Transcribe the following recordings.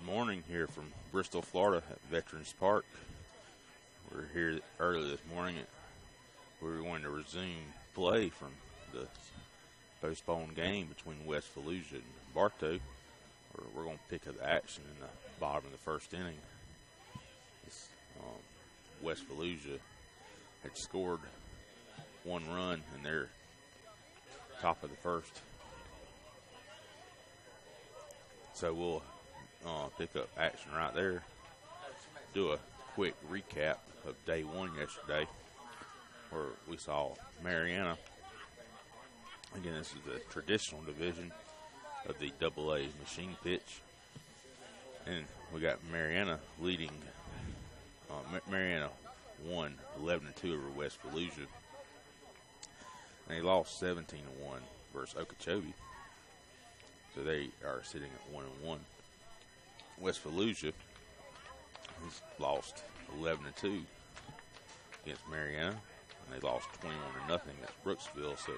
morning here from Bristol, Florida at Veterans Park. We're here early this morning. We're going to resume play from the postponed game between West Volusia and Bartow. We're going to pick up the action in the bottom of the first inning. West Volusia had scored one run in their top of the first. So we'll pick up action right there. Do a quick recap of day one yesterday, where we saw Mariana. Again, this is the traditional division of the AA machine pitch. And we got Mariana leading. Mariana won 11-2 over West Volusia. And they lost 17-1 versus Okeechobee. So they are sitting at 1-1. West Volusia has lost 11-2 against Mariana, and they lost 21-0 against Brooksville. So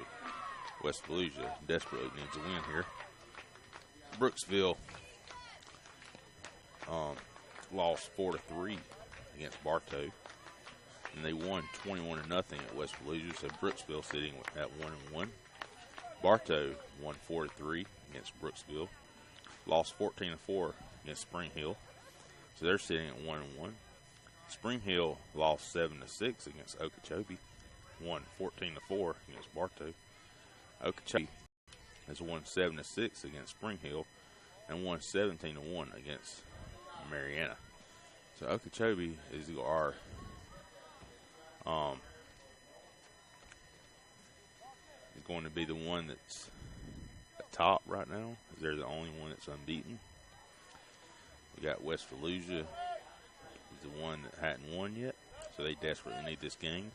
West Volusia desperately needs a win here. Brooksville lost 4-3 against Bartow, and they won 21-0 at West Volusia. So Brooksville sitting at 1-1. Bartow won 4-3 against Brooksville, lost 14-4 against Spring Hill, so they're sitting at 1-1. Spring Hill lost 7-6 against Okeechobee, won 14-4 against Bartow. Okeechobee has won 7-6 against Spring Hill and won 17-1 against Mariana. So Okeechobee is our going to be the one that's at top right now. They're the only one that's unbeaten. We got West Volusia is the one that hadn't won yet, so they desperately need this game.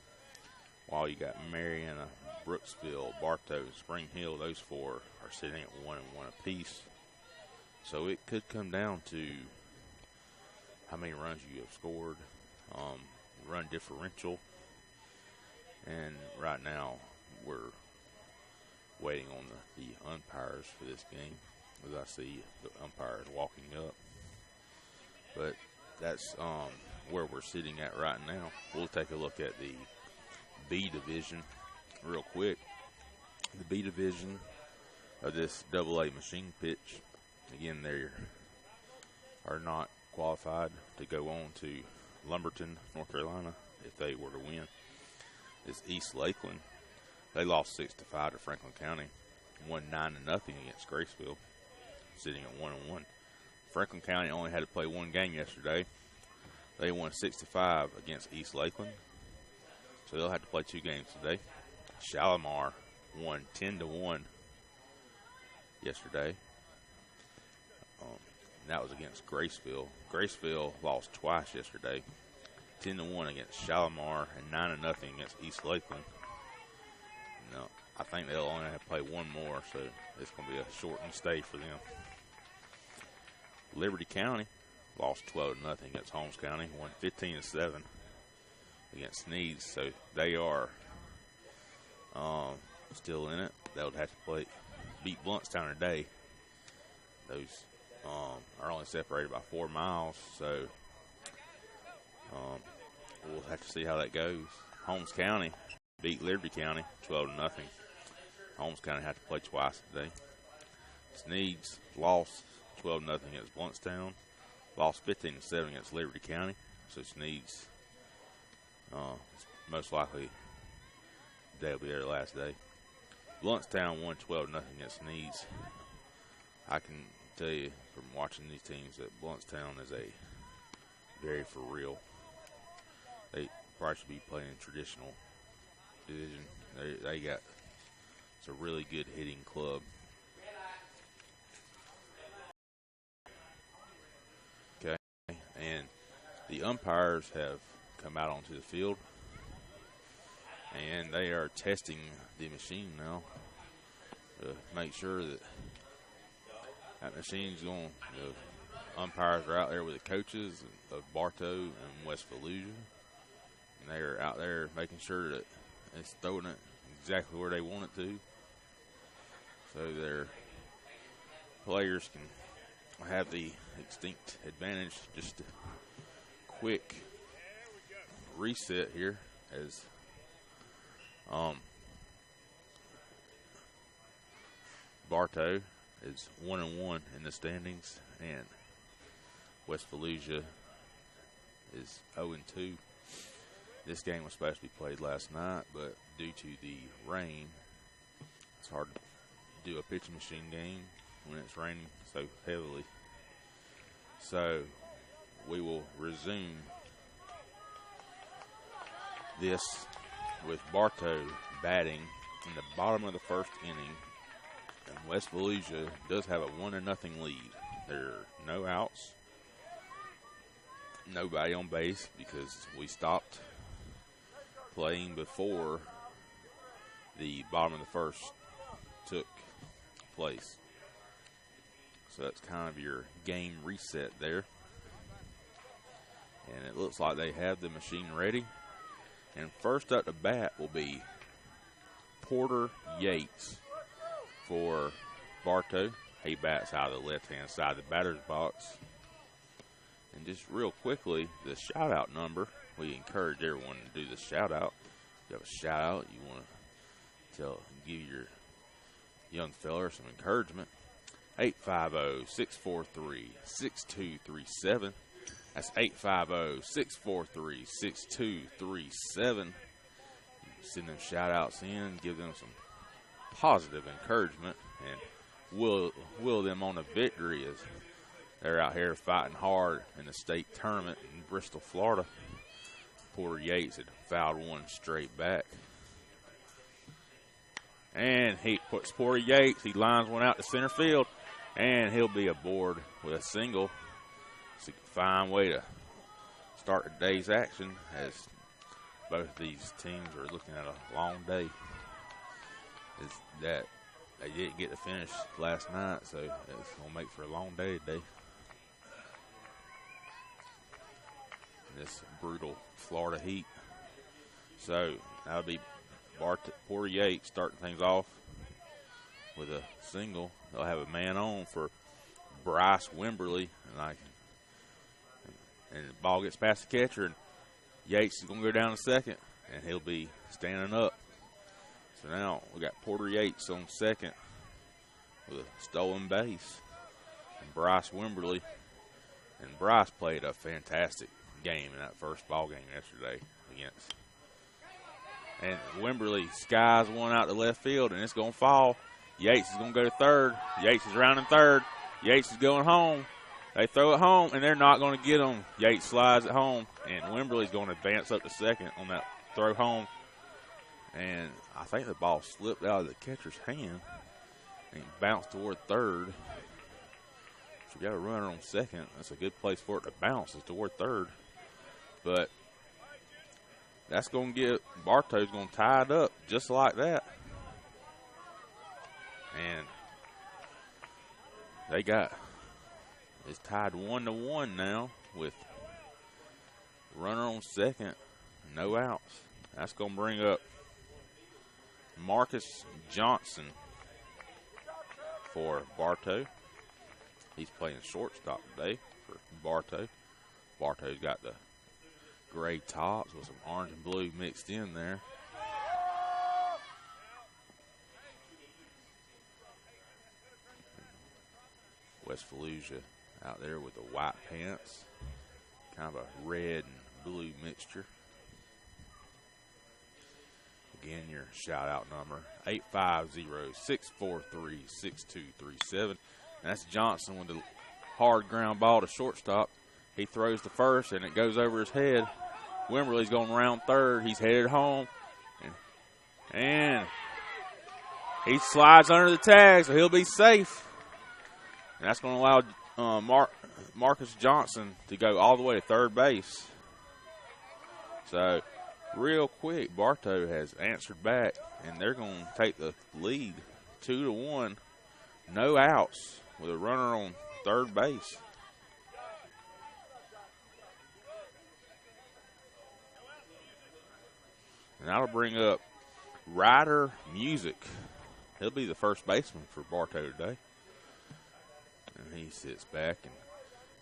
While you got Mariana, Brooksville, Bartow, Spring Hill, those four are sitting at 1-1 apiece. So it could come down to how many runs you have scored, run differential, and right now we're waiting on the umpires for this game, as I see the umpires walking up. But that's where we're sitting at right now. We'll take a look at the B division real quick. The B division of this AA machine pitch, again, they are not qualified to go on to Lumberton, North Carolina, if they were to win. It's East Lakeland. They lost 6-5 to Franklin County, won 9-0 against Graceville, sitting at 1-1. Franklin County only had to play one game yesterday. They won 6-5 against East Lakeland, so they'll have to play two games today. Shalimar won 10-1 yesterday. And that was against Graceville. Graceville lost twice yesterday, 10-1 against Shalimar and 9-0 against East Lakeland. No, I think they'll only have to play one more, so it's going to be a shortened stay for them. Liberty County lost 12-0 against Holmes County, won 15-7 against Sneads, so they are still in it. They'll have to beat Bluntstown today. Those are only separated by 4 miles, so we'll have to see how that goes. Holmes County beat Liberty County 12-0. Holmes County had to play twice today. Sneads lost 12-0 against Bluntstown, lost 15-7 against Liberty County. So Sneads most likely they'll be their last day. Bluntstown won 12-0 against Sneads. I can tell you from watching these teams that Bluntstown is a very for real. They probably should be playing traditional division. It's a really good hitting club. Okay, and the umpires have come out onto the field, and they are testing the machine now to make sure that machine's going. The umpires are out there with the coaches of Bartow and West Volusia, and they are out there making sure that it's throwing it exactly where they want it to, so their players can have the extinct advantage. Just a quick reset here as Bartow is 1-1 in the standings, and West Volusia is 0-2. This game was supposed to be played last night, but due to the rain, it's hard to do a pitching machine game when it's raining so heavily. So we will resume this with Bartow batting in the bottom of the first inning, and West Volusia does have a 1-0 lead. There are no outs, nobody on base because we stopped playing before the bottom of the first took place. So that's kind of your game reset there. And it looks like they have the machine ready. And first up to bat will be Porter Yates for Bartow. He bats out of the left-hand side of the batter's box. And just real quickly, the shout-out number. We encourage everyone to do the shout-out. If you have a shout-out, you want to give your young fella some encouragement. 850-643-6237. That's 850-643-6237. Send them shout-outs in, give them some positive encouragement, and will them on a victory as they're out here fighting hard in the state tournament in Bristol, Florida. Porter Yates had fouled one straight back. And he puts Porter Yates, he lines one out to center field, and he'll be aboard with a single. It's a fine way to start the day's action as both these teams are looking at a long day. Is that they didn't get to finish last night, so it's going to make for a long day today. This brutal Florida heat. So that'll be Porter Yates starting things off with a single. They'll have a man on for Bryce Wimberly, and the ball gets past the catcher, and Yates is going to go down to second, and he'll be standing up. So now we got Porter Yates on second with a stolen base, and Bryce Wimberly. And Bryce played a fantastic game in that first ball game yesterday against. And Wimberly skies one out to left field, and it's going to fall. Yates is going to go to third. Yates is rounding third. Yates is going home. They throw it home, and they're not going to get him. Yates slides it home, and Wimberly's going to advance up to second on that throw home. And I think the ball slipped out of the catcher's hand and bounced toward third. So we got a runner on second. That's a good place for it to bounce, is toward third. But that's going to get Bartow's going to tie it up just like that. And they got, it's tied 1-1 now with runner on second, no outs. That's going to bring up Marcus Johnson for Bartow. He's playing shortstop today for Bartow. Bartow's got the gray tops with some orange and blue mixed in there. West Volusia out there with the white pants, kind of a red and blue mixture. Again, your shout-out number, 850-643-6237. And that's Johnson with the hard ground ball to shortstop. He throws to first, and it goes over his head. Wimberly's going around third. He's headed home. And he slides under the tag, so he'll be safe. And that's going to allow Marcus Johnson to go all the way to third base. So, real quick, Bartow has answered back, and they're going to take the lead 2-1. No outs with a runner on third base. And that'll bring up Ryder Music. He'll be the first baseman for Bartow today. And he sits back, and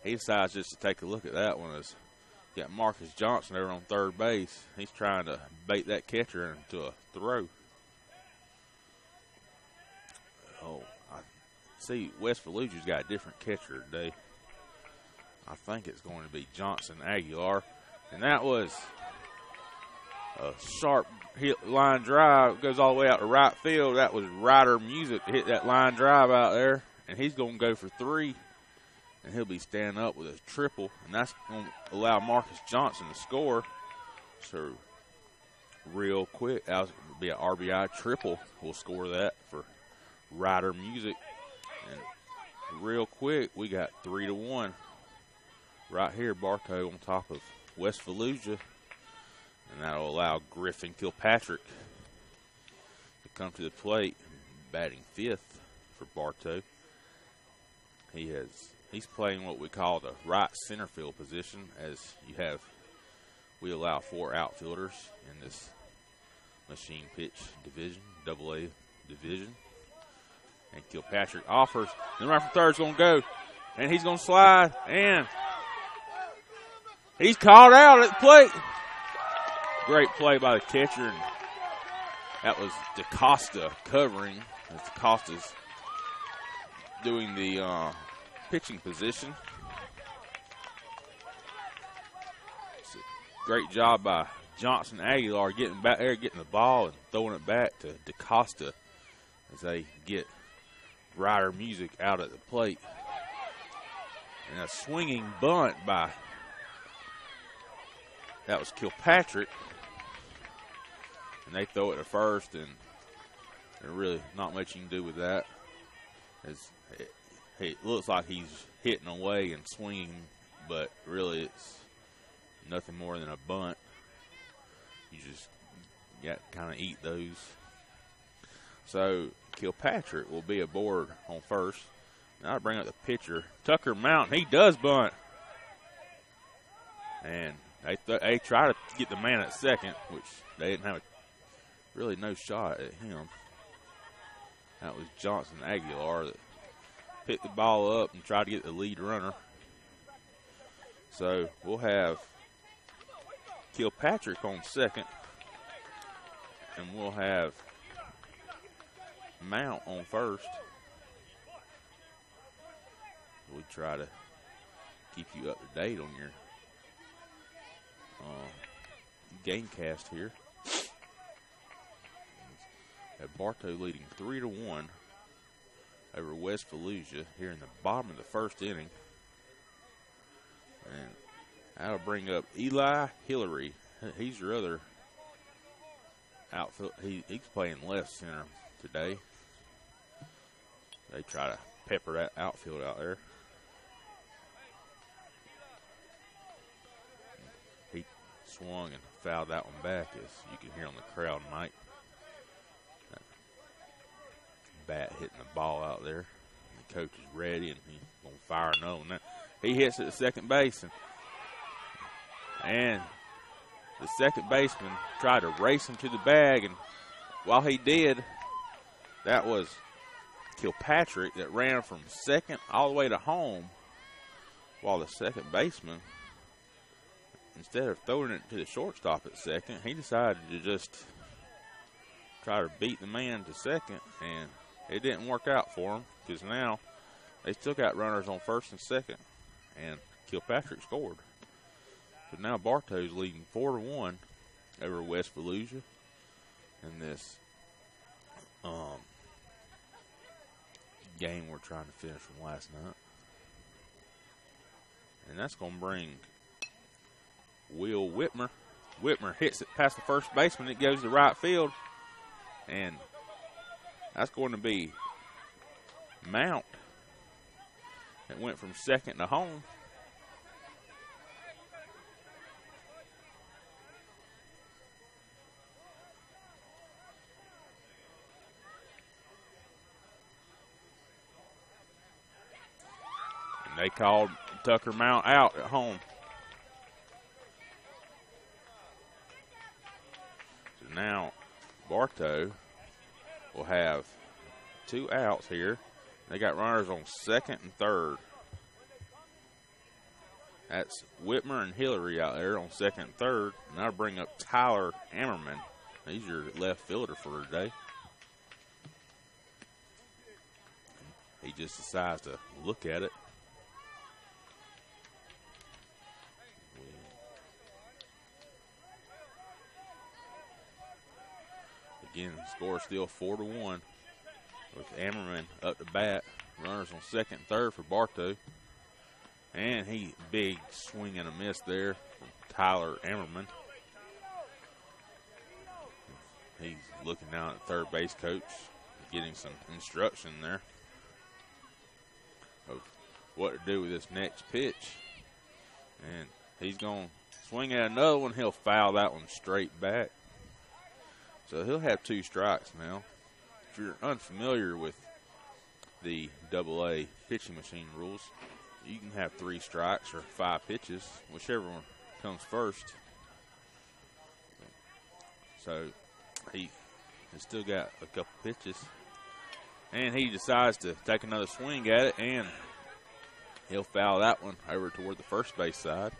he decides just to take a look at that one. As got Marcus Johnson over on third base. He's trying to bait that catcher into a throw. Oh, I see West Volusia's got a different catcher today. I think it's going to be Johnson Aguilar. And that was a sharp hit line drive. It goes all the way out to right field. That was Ryder Music to hit that line drive out there. And he's going to go for 3. And he'll be standing up with a triple. And that's going to allow Marcus Johnson to score. So, real quick, that was going to be an RBI triple. We'll score that for Ryder Music. And real quick, we got 3-1. Right here, Bartow on top of West Volusia. And that'll allow Griffin Kilpatrick to come to the plate, batting 5th for Bartow. He's playing what we call the right center field position, as we allow 4 outfielders in this machine pitch division, AA division. And Kilpatrick offers, and right from third's going to go, and he's going to slide, and he's called out at the plate. Great play by the catcher, and that was DaCosta covering. As DaCosta's doing the pitching position. It's a great job by Johnson Aguilar getting back there, getting the ball and throwing it back to DaCosta as they get Ryder Music out at the plate. And a swinging bunt by, that was Kilpatrick. And they throw it to first, and there's really not much you can do with that. It looks like he's hitting away and swinging, but really it's nothing more than a bunt. You just got to kind of eat those. So Kilpatrick will be aboard on first. Now I bring up the pitcher, Tucker Mountain. He does bunt. And they try to get the man at second, which they didn't have really no shot at him. That was Johnson Aguilar that picked the ball up and tried to get the lead runner. So we'll have Kilpatrick on second, and we'll have Mount on first. We try to keep you up to date on your game cast here. Have Bartow leading 3-1 over West Volusia here in the bottom of the first inning. And that'll bring up Eli Hillary. He's your other outfield. He's playing left center today. They try to pepper that outfield out there. He swung and fouled that one back, as you can hear on the crowd, Mike. That bat hitting the ball out there. The coach is ready, and he's going to fire another one. He hits it at second base, and the second baseman tried to race him to the bag, and while he did, that was Kilpatrick that ran from second all the way to home, while the second baseman, instead of throwing it to the shortstop at second, he decided to just try to beat the man to second, and it didn't work out for him, because now they still got runners on first and second, and Kilpatrick scored. But now Bartow's leading 4-1 over West Volusia in this game we're trying to finish from last night. And that's going to bring Will Whitmer. Whitmer hits it past the first baseman. It goes to right field. And that's going to be Mount. It went from second to home. And they called Tucker Mount out at home. So now Bartow will have 2 outs here. They got runners on second and third. That's Whitmer and Hillary out there on second and third. And I'll bring up Tyler Ammerman. He's your left fielder for today. He just decides to look at it. Again, score still 4-1 with Ammerman up to bat. Runners on second and third for Bartow. And he big swing and a miss there from Tyler Ammerman. He's looking down at the third base coach, getting some instruction there of what to do with this next pitch. And he's going to swing at another one. He'll foul that one straight back. So he'll have 2 strikes now. If you're unfamiliar with the AA pitching machine rules, you can have 3 strikes or 5 pitches, whichever one comes first. So he has still got a couple pitches. And he decides to take another swing at it, and he'll foul that one over toward the first base side.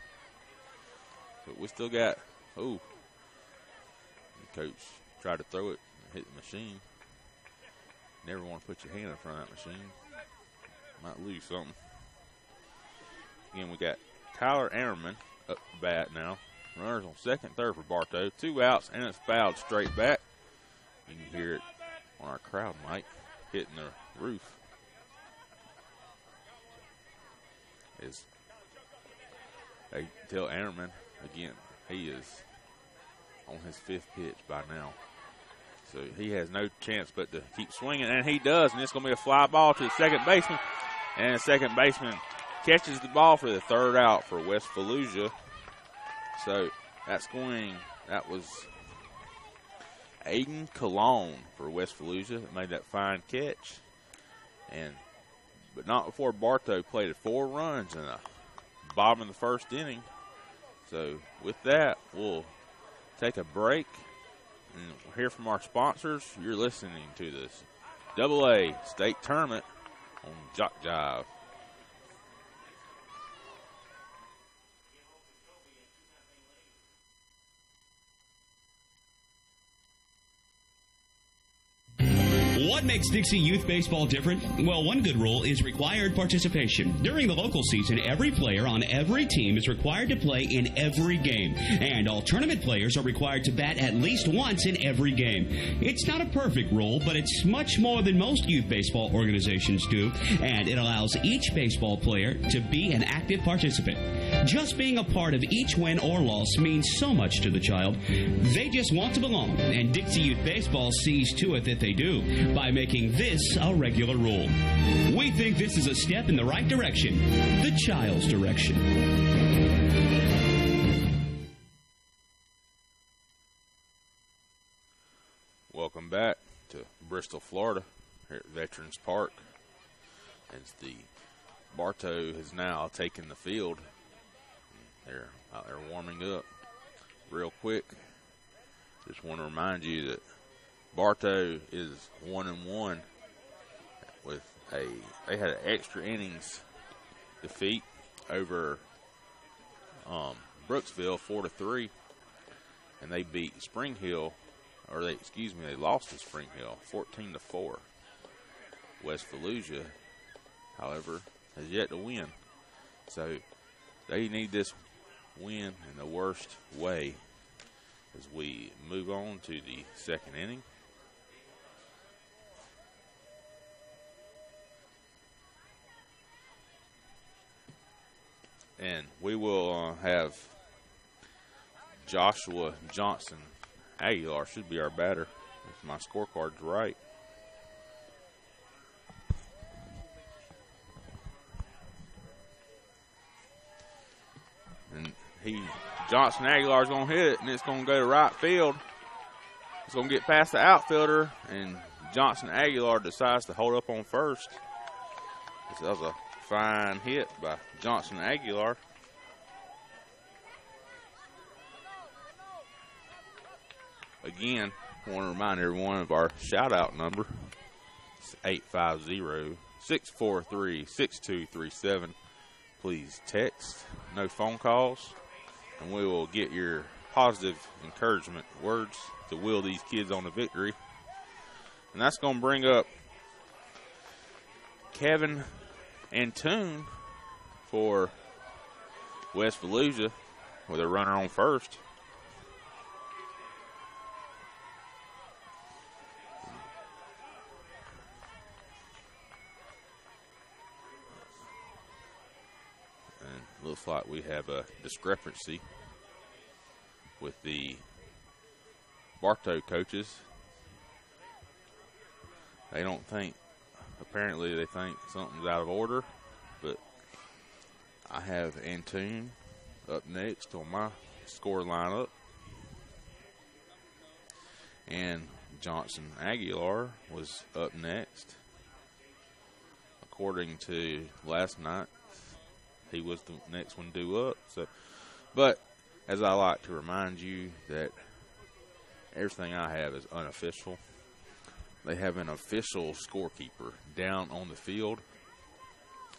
But we still got, the coach tried to throw it and hit the machine. Never want to put your hand in front of that machine. Might lose something. Again, we got Tyler Ammerman up the bat now. Runners on second, third for Bartow. 2 outs, and it's fouled straight back. You can hear it on our crowd mic hitting the roof. As they tell Ammerman, again, he is on his 5th pitch by now. So he has no chance but to keep swinging, and he does, and it's going to be a fly ball to the second baseman. And the second baseman catches the ball for the 3rd out for West Volusia. So that was Aiden Cologne for West Volusia that made that fine catch. But not before Bartow plated 4 runs in the bottom of the 1st inning. So with that, we'll take a break and we'll hear from our sponsors. You're listening to this AA state tournament on Jock Jive. What makes Dixie Youth Baseball different? Well, one good rule is required participation. During the local season, every player on every team is required to play in every game, and all tournament players are required to bat at least once in every game. It's not a perfect rule, but it's much more than most youth baseball organizations do, and it allows each baseball player to be an active participant. Just being a part of each win or loss means so much to the child. They just want to belong, and Dixie Youth Baseball sees to it that they do by making this a regular rule. We think this is a step in the right direction, the child's direction. Welcome back to Bristol, Florida, here at Veterans Park. As the Bartow has now taken the field. They're out there warming up real quick. Just want to remind you that Bartow is 1-1 with they had an extra innings defeat over Brooksville 4-3, and they beat Spring Hill, they lost to Spring Hill 14-4. West Volusia, however, has yet to win, so they need this win in the worst way as we move on to the 2nd inning. And we will have Joshua Johnson Aguilar should be our batter if my scorecard's right. And Johnson Aguilar is going to hit it, and it's going to go to right field. It's going to get past the outfielder, and Johnson Aguilar decides to hold up on first. That was a fine hit by Johnson Aguilar. Again, I want to remind everyone of our shout-out number. It's 643-6237. Please text, no phone calls, and we will get your positive encouragement words to will these kids on to victory. And that's going to bring up Kevin Antoon for West Volusia with a runner on first. And looks like we have a discrepancy with the Bartow coaches. They don't think, apparently they think something's out of order, but I have Antoon up next on my score lineup. And Johnson Aguilar was up next. According to last night, he was the next one due up. So, but as I like to remind you that everything I have is unofficial. They have an official scorekeeper down on the field,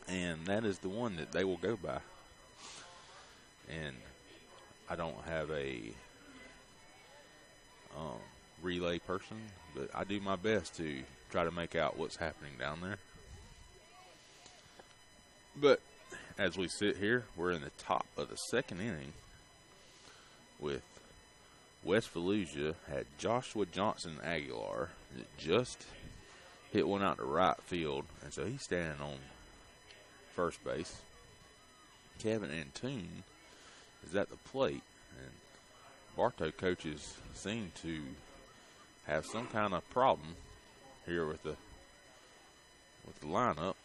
and that is the one that they will go by. And I don't have a relay person, but I do my best to try to make out what's happening down there. But as we sit here, we're in the top of the second inning with West Volusia had Joshua Johnson Aguilar that just hit one out to right field, and so he's standing on first base. Kevin Antoon is at the plate, and Bartow coaches seem to have some kind of problem here with the lineup.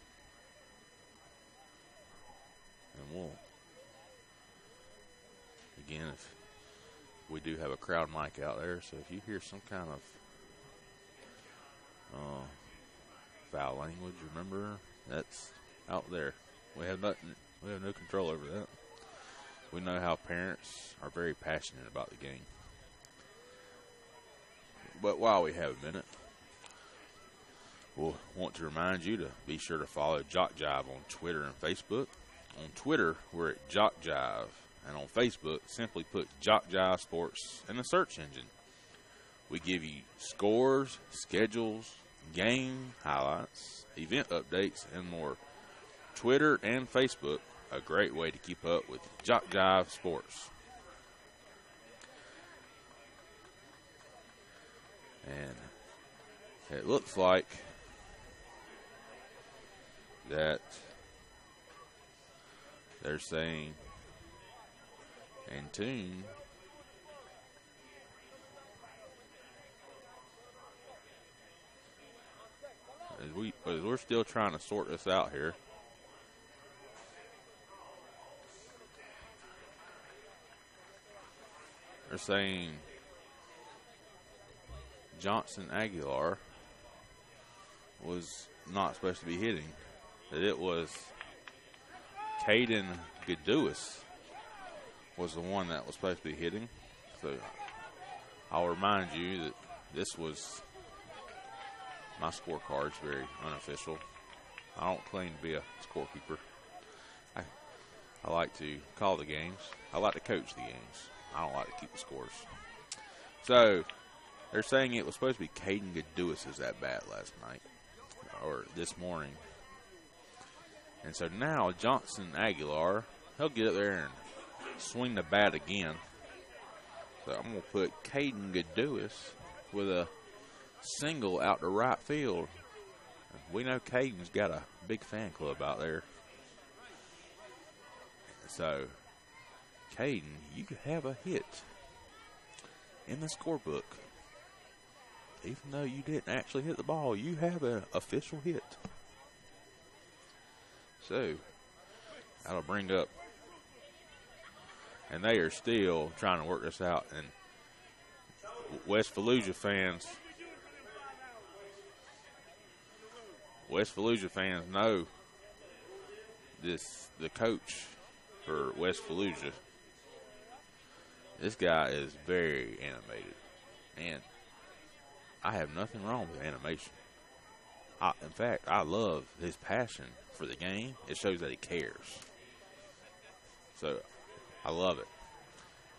And we'll, again, if we do have a crowd mic out there, so if you hear some kind of foul language, remember that's out there. We have nothing. We have no control over that. We know how parents are very passionate about the game. But while we have a minute, we'll want to remind you to be sure to follow Jock Jive on Twitter and Facebook. On Twitter, we're at Jock Jive. And on Facebook, simply put Jock Jive Sports in the search engine. We give you scores, schedules, game highlights, event updates, and more. Twitter and Facebook, a great way to keep up with Jock Jive Sports. And it looks like that they're saying Antoon as we're still trying to sort this out here. They're saying Johnson Aguilar was not supposed to be hitting, that it was Caden Gadouis was the one that was supposed to be hitting. So I'll remind you that this was, my scorecard's very unofficial. I don't claim to be a scorekeeper. I like to call the games. I like to coach the games. I don't like to keep the scores. So they're saying it was supposed to be Caden Gadouis' at bat last night, or this morning. And so now Johnson Aguilar, he'll get up there and swing the bat again. So I'm going to put Caden Gadouis with a single out to right field. We know Caden's got a big fan club out there. So, Caden, you could have a hit in the scorebook. Even though you didn't actually hit the ball, you have an official hit. So, that'll bring up, and they are still trying to work this out. And West Volusia fans know this, the coach for West Volusia. This guy is very animated, and I have nothing wrong with animation. In fact, I love his passion for the game. It shows that he cares. So I love it.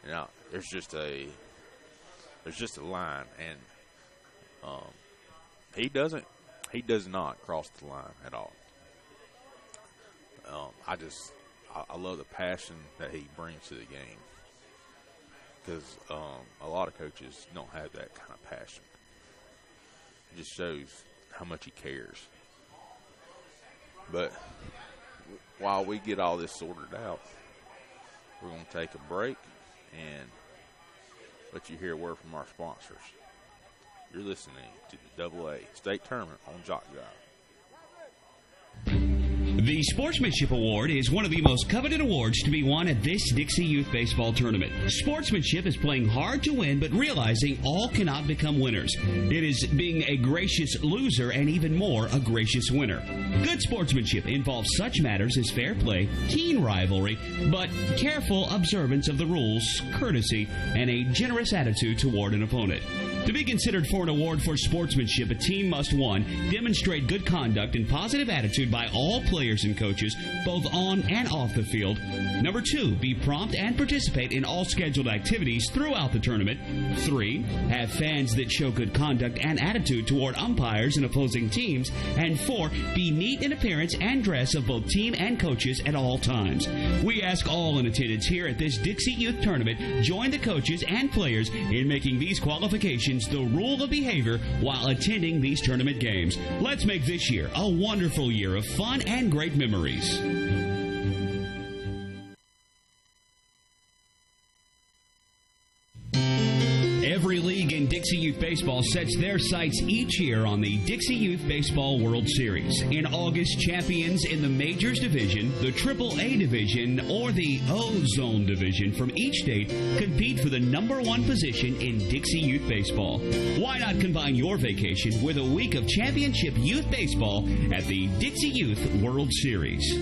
Now there's just a line, and he does not cross the line at all. I love the passion that he brings to the game, because a lot of coaches don't have that kind of passion. It just shows how much he cares. But while we get all this sorted out, we're going to take a break and let you hear a word from our sponsors. You're listening to the AA State Tournament on Jock Drive. The Sportsmanship Award is one of the most coveted awards to be won at this Dixie Youth Baseball Tournament. Sportsmanship is playing hard to win, but realizing all cannot become winners. It is being a gracious loser and even more a gracious winner. Good sportsmanship involves such matters as fair play, keen rivalry, but careful observance of the rules, courtesy, and a generous attitude toward an opponent. To be considered for an award for sportsmanship, a team must, 1, demonstrate good conduct and positive attitude by all players and coaches, both on and off the field. 2, be prompt and participate in all scheduled activities throughout the tournament. 3, have fans that show good conduct and attitude toward umpires and opposing teams. And 4, be neat in appearance and dress of both team and coaches at all times. We ask all in attendance here at this Dixie Youth Tournament join the coaches and players in making these qualifications the rule of behavior while attending these tournament games. Let's make this year a wonderful year of fun and great memories. Every league in Dixie Youth Baseball sets their sights each year on the Dixie Youth Baseball World Series. In August, champions in the Majors Division, the AAA Division, or the O-Zone Division from each state compete for the #1 position in Dixie Youth Baseball. Why not combine your vacation with a week of championship youth baseball at the Dixie Youth World Series?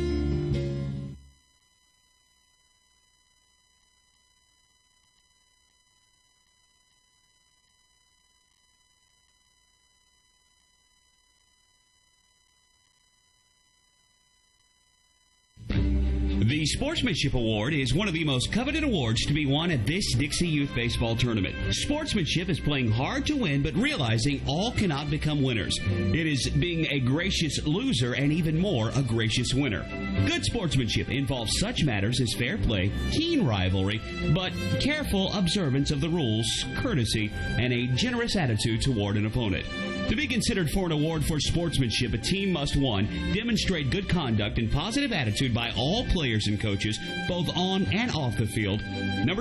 The Sportsmanship Award is one of the most coveted awards to be won at this Dixie Youth Baseball Tournament. Sportsmanship is playing hard to win, but realizing all cannot become winners. It is being a gracious loser and even more a gracious winner. Good sportsmanship involves such matters as fair play, keen rivalry, but careful observance of the rules, courtesy, and a generous attitude toward an opponent. To be considered for an award for sportsmanship, a team must, 1, demonstrate good conduct and positive attitude by all players and coaches, both on and off the field.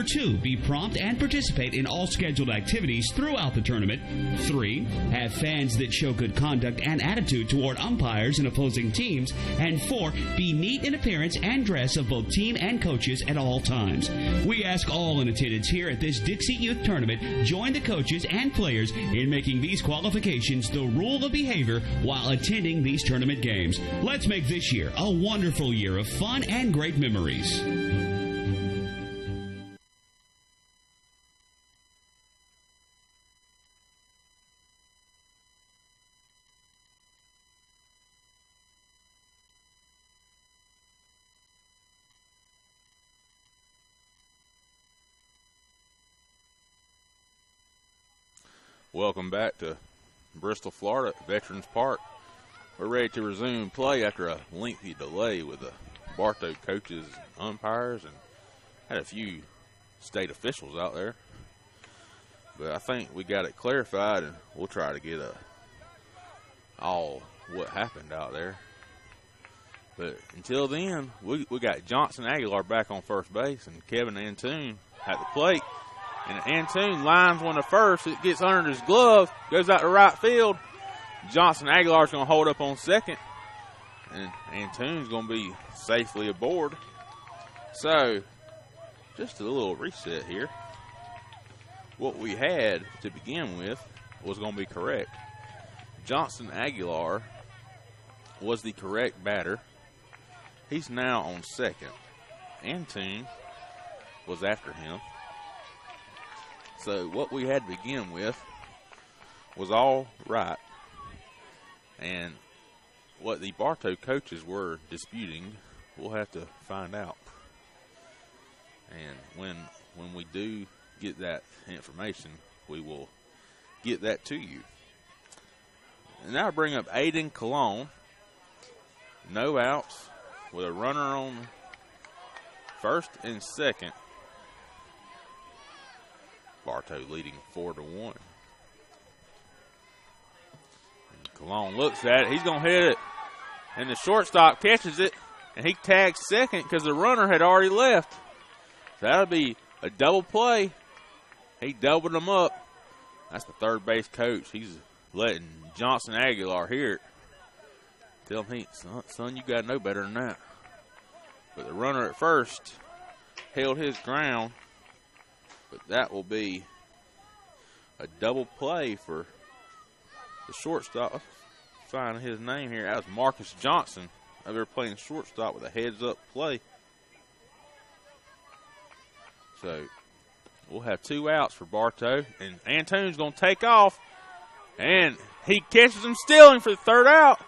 2, be prompt and participate in all scheduled activities throughout the tournament. 3, have fans that show good conduct and attitude toward umpires and opposing teams. And 4, be neat in appearance and dress of both team and coaches at all times. We ask all in attendance here at this Dixie Youth Tournament join the coaches and players in making these qualifications the rule of behavior while attending these tournament games. Let's make this year a wonderful year of fun and great memories. Welcome back to Bristol, Florida, Veterans Park. We're ready to resume play after a lengthy delay with the Bartow coaches and umpires, and had a few state officials out there. But I think we got it clarified, and we'll try to get all what happened out there. But until then, we got Johnson Aguilar back on first base and Kevin Antoon at the plate. And Antoon lines one to first. It gets under his glove, goes out to right field. Johnson Aguilar's going to hold up on second. And Antoon's going to be safely aboard. So, just a little reset here. What we had to begin with was going to be correct. Johnson Aguilar was the correct batter. He's now on second. Antoon was after him. So what we had to begin with was all right. And what the Bartow coaches were disputing, we'll have to find out. And when we do get that information, we will get that to you. And now I bring up Aiden Cologne. No outs with a runner on first and second. Bartow leading 4-1. Cologne looks at it. He's going to hit it. And the shortstop catches it. And he tags second because the runner had already left. So that'll be a double play. He doubled them up. That's the third base coach. He's letting Johnson Aguilar hear it. Tell him, son, you got to know better than that. But the runner at first held his ground. But that will be a double play for the shortstop. Find his name here. That was Marcus Johnson over there playing shortstop with a heads-up play. So we'll have 2 outs for Bartow. And Antoon's going to take off. And he catches him stealing for the third out.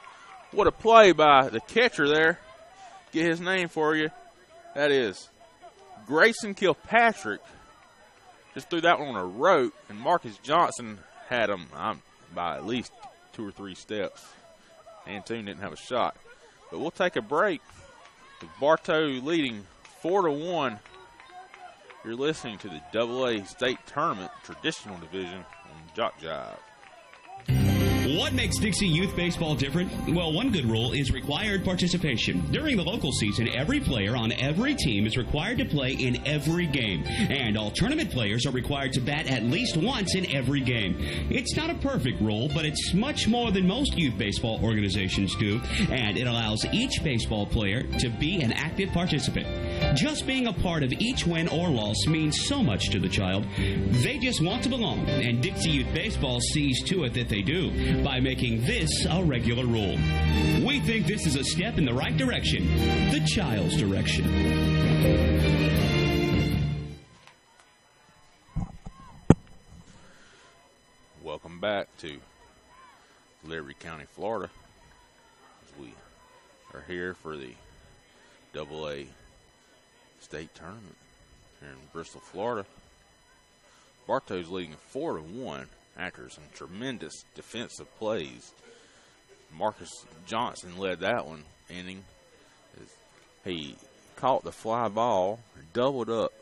What a play by the catcher there. Get his name for you. That is Grayson Kilpatrick. Just threw that one on a rope. And Marcus Johnson had him by at least 2 or 3 steps. Antoon didn't have a shot. But we'll take a break with Bartow leading 4-1. You're listening to the AA State Tournament Traditional Division on Jock Jive. What makes Dixie Youth Baseball different? Well, one good rule is required participation. During the local season, every player on every team is required to play in every game. And all tournament players are required to bat at least once in every game. It's not a perfect rule, but it's much more than most youth baseball organizations do. And it allows each baseball player to be an active participant. Just being a part of each win or loss means so much to the child. They just want to belong, and Dixie Youth Baseball sees to it that they do by making this a regular rule. We think this is a step in the right direction, the child's direction. Welcome back to Liberty County, Florida, as we are here for the AA State Tournament here in Bristol, Florida. Bartow's leading 4-1 after some tremendous defensive plays. Marcus Johnson led that one inning. He caught the fly ball, doubled up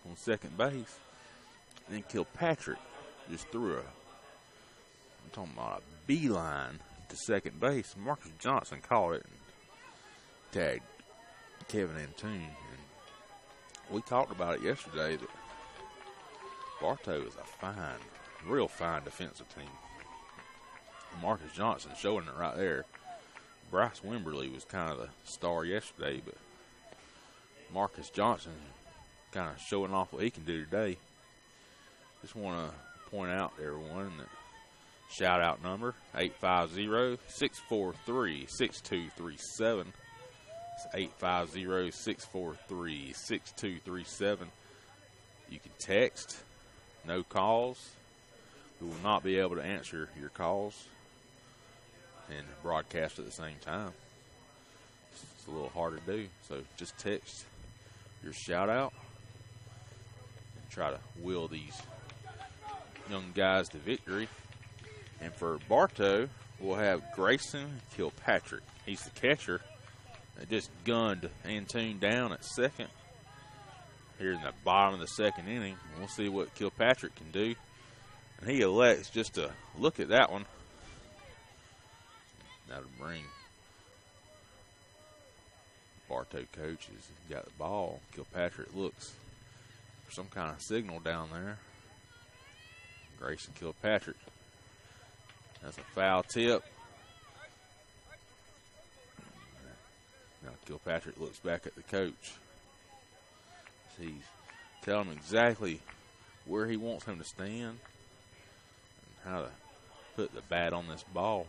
on second base, and then Kilpatrick just threw I'm talking about a beeline to second base. Marcus Johnson caught it and tagged Kevin Antoon. And we talked about it yesterday that Bartow is a real fine defensive team. Marcus Johnson showing it right there. Bryce Wimberly was kind of the star yesterday, but Marcus Johnson kind of showing off what he can do today. Just want to point out to everyone that shout-out number, 850-643-6237. It's 850-643-6237. You can text, no calls. We will not be able to answer your calls and broadcast at the same time. It's a little hard to do, so just text your shout-out and try to will these young guys to victory. And for Bartow, we'll have Grayson Kilpatrick. He's the catcher that just gunned Antoon down at second here in the bottom of the second inning. We'll see what Kilpatrick can do. And he elects just to look at that one. That'll bring Bartow coaches. Got the ball. Kilpatrick looks for some kind of signal down there. Grayson Kilpatrick. That's a foul tip. Now Kilpatrick looks back at the coach. He's telling him exactly where he wants him to stand and how to put the bat on this ball.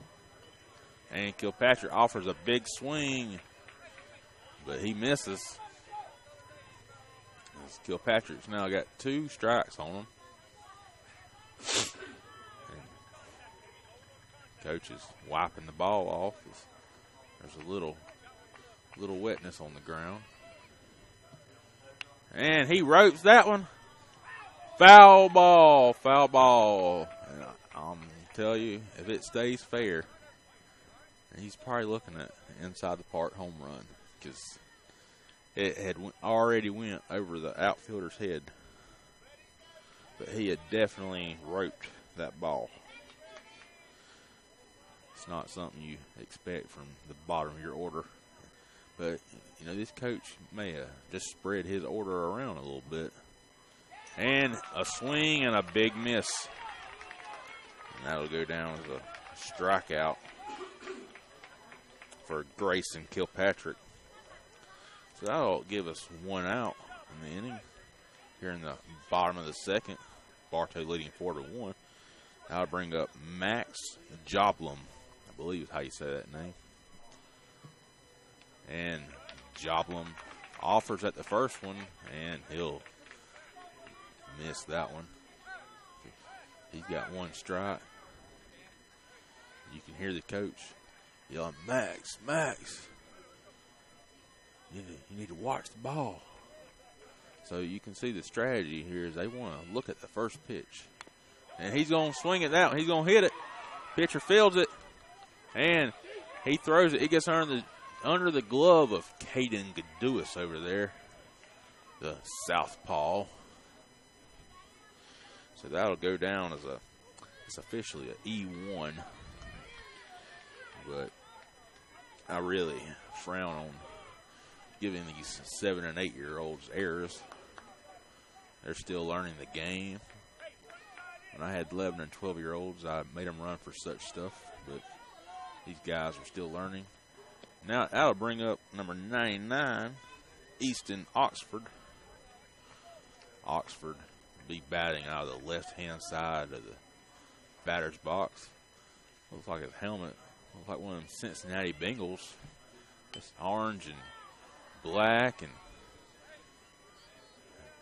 And Kilpatrick offers a big swing, but he misses. As Kilpatrick's now got 2 strikes on him. Coach is wiping the ball off. There's a little wetness on the ground. And he ropes that one. Foul ball, foul ball. And I'm tell you, if it stays fair, he's probably looking at inside the park home run because it had already went over the outfielder's head. But he had definitely roped that ball. It's not something you expect from the bottom of your order. But, you know, this coach may have just spread his order around a little bit. And a swing and a big miss. And that'll go down as a strikeout for Grayson Kilpatrick. So that'll give us 1 out in the inning. Here in the bottom of the second, Bartow leading 4-1. That'll bring up Max Joblum, I believe is how you say that name. And Joblum offers at the first one, and he'll miss that one. He's got 1 strike. You can hear the coach yelling, Max, Max, you need to watch the ball. So you can see the strategy here is they want to look at the first pitch. And he's going to swing at that one. He's going to hit it. Pitcher fields it. And he throws it. It gets under the glove of Caden Gaduis over there, the southpaw. So that'll go down as it's officially an E1. But I really frown on giving these 7- and 8-year-olds errors. They're still learning the game. When I had 11- and 12-year-olds, I made them run for such stuff. But these guys are still learning. Now that'll bring up number 99, Easton Oxford. Oxford will be batting out of the left-hand side of the batter's box. Looks like his helmet. Looks like one of them Cincinnati Bengals. It's orange and black and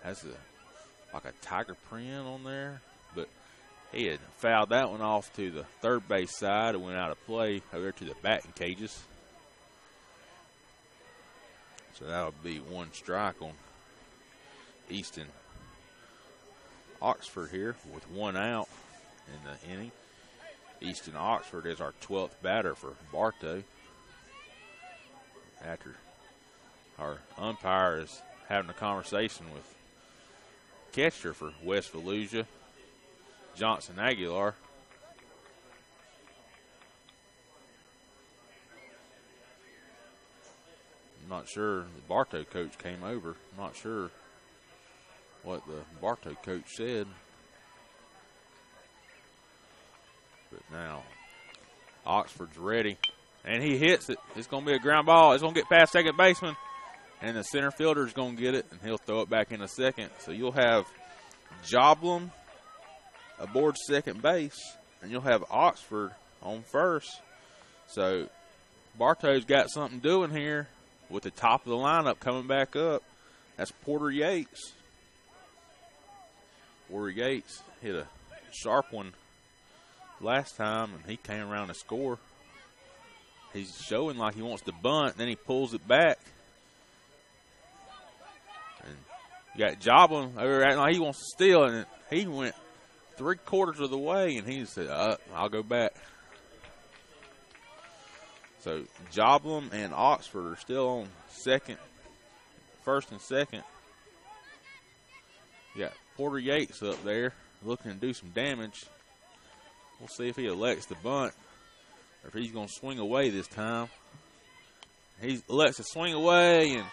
has like a tiger print on there. But he had fouled that one off to the third base side. It went out of play over there to the batting cages. So that'll be 1 strike on Easton Oxford here with 1 out in the inning. Easton Oxford is our 12th batter for Bartow. After our umpire is having a conversation with catcher for West Volusia, Johnson Aguilar. I'm not sure the Bartow coach came over. I'm not sure what the Bartow coach said. But now Oxford's ready. And he hits it. It's going to be a ground ball. It's going to get past second baseman. And the center fielder is going to get it, and he'll throw it back in a second. So you'll have Joblum aboard second base, and you'll have Oxford on first. So Bartow's got something doing here with the top of the lineup coming back up. That's Porter Yates. Porter Yates hit a sharp one last time, and he came around to score. He's showing like he wants to bunt, then he pulls it back. And you got Joblin over there acting like he wants to steal, and he went 3/4 of the way, and he said, I'll go back. So Joblin and Oxford are still on first and second. You got Porter Yates up there looking to do some damage. We'll see if he elects to bunt or if he's going to swing away this time. He elects to swing away, and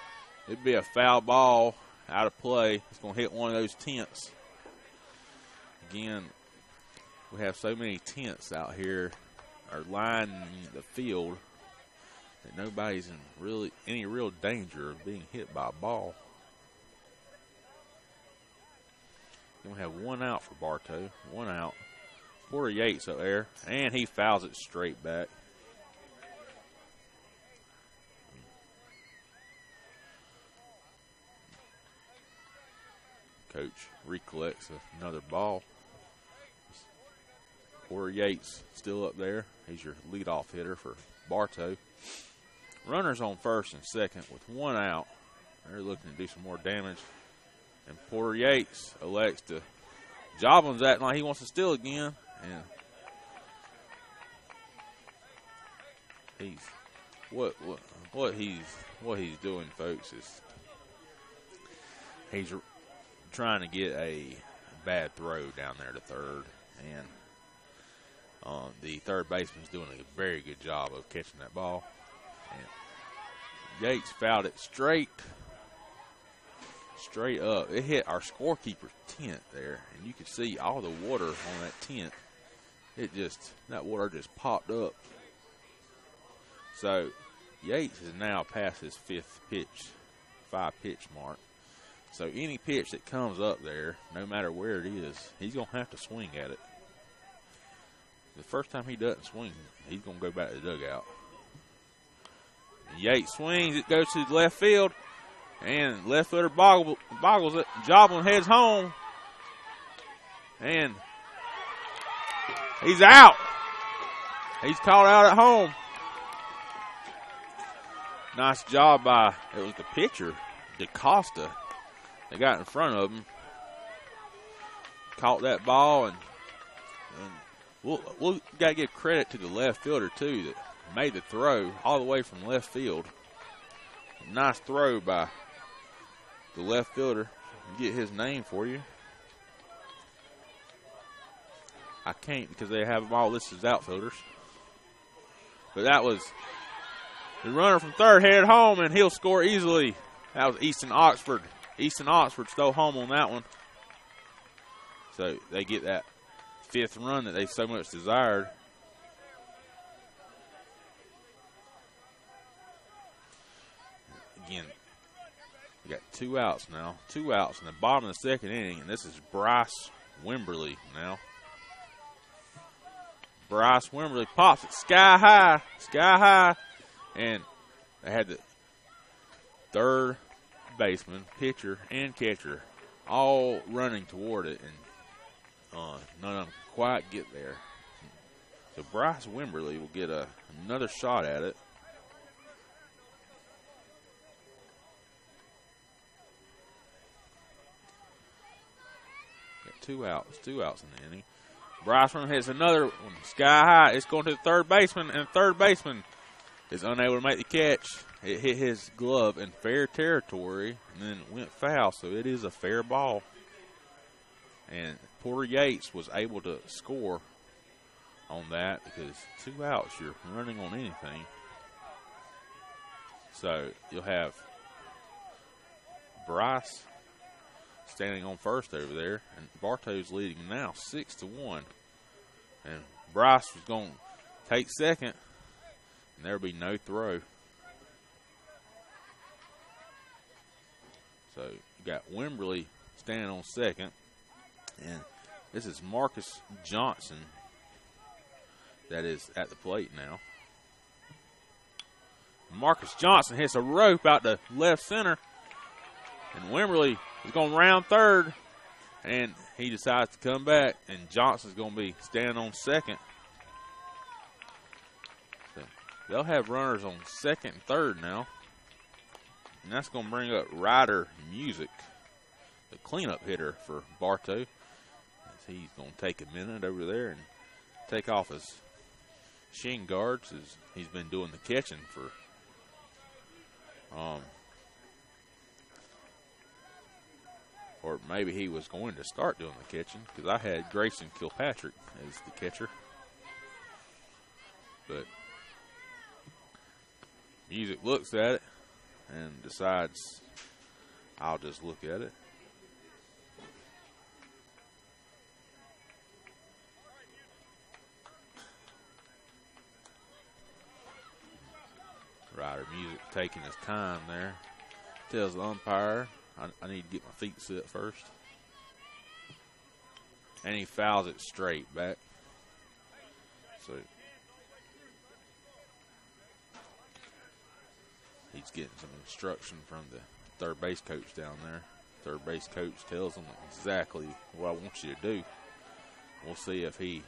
it'd be a foul ball out of play. It's going to hit one of those tents. Again, we have so many tents out here or lining the field that nobody's in any real danger of being hit by a ball. Then we have 1 out for Bartow. 1 out. Porter Yates up there, and he fouls it straight back. Coach recollects another ball. Porter Yates still up there. He's your leadoff hitter for Bartow. Runners on first and second with one out. They're looking to do some more damage. And Porter Yates elects to. Joblin's acting like he wants to steal again. And what he's doing, folks, is he's trying to get a bad throw down there to third, and the third baseman's doing a very good job of catching that ball. And Yates fouled it straight up. It hit our scorekeeper's tent there, and you could see all the water on that tent. That water just popped up. So Yates is now past his five-pitch mark. So any pitch that comes up there, no matter where it is, he's going to have to swing at it. The first time he doesn't swing, he's going to go back to the dugout. And Yates swings, it goes to the left field, and left fielder boggles it. Joblin heads home, and he's out. He's called out at home. Nice job by, it was the pitcher, DaCosta. They got in front of him, caught that ball, and we'll got to give credit to the left fielder, too, that made the throw all the way from left field. Nice throw by the left fielder. Get his name for you. I can't because they have them all listed as outfielders. But that was the runner from third headed home, and he'll score easily. That was Easton Oxford. Easton Oxford stole home on that one. So they get that fifth run that they so much desired. Again, we got 2 outs now. 2 outs in the bottom of the second inning, and this is Bryce Wimberly now. Bryce Wimberly pops it sky high, and they had the third baseman, pitcher, and catcher all running toward it, and none of them quite get there. So Bryce Wimberly will get another shot at it. Got 2 outs in the inning. Bryce Wimberly hits another one sky high. It's going to the third baseman, and third baseman is unable to make the catch. It hit his glove in fair territory and then went foul, so it is a fair ball. And Porter Yates was able to score on that because 2 outs, you're running on anything. So you'll have Bryce standing on first over there, and Bartow's leading now 6-1. And Bryce was going to take second, and there'll be no throw. So you got Wimberly standing on second, and this is Marcus Johnson that is at the plate now. Marcus Johnson hits a rope out to left center, and Wimberly is going to round third, and he decides to come back, and Johnson's going to be standing on second. So they'll have runners on second and third now. And that's going to bring up Ryder Music, the cleanup hitter for Bartow. He's going to take a minute over there and take off his shin guards as he's been doing the catching for or maybe he was going to start doing the catching because I had Grayson Kilpatrick as the catcher. But Music looks at it and decides, I'll just look at it. Ryder Music taking his time there. Tells the umpire, I need to get my feet set first. And he fouls it straight back. So he's getting some instruction from the third base coach down there. Third base coach tells him exactly what I want you to do. We'll see if he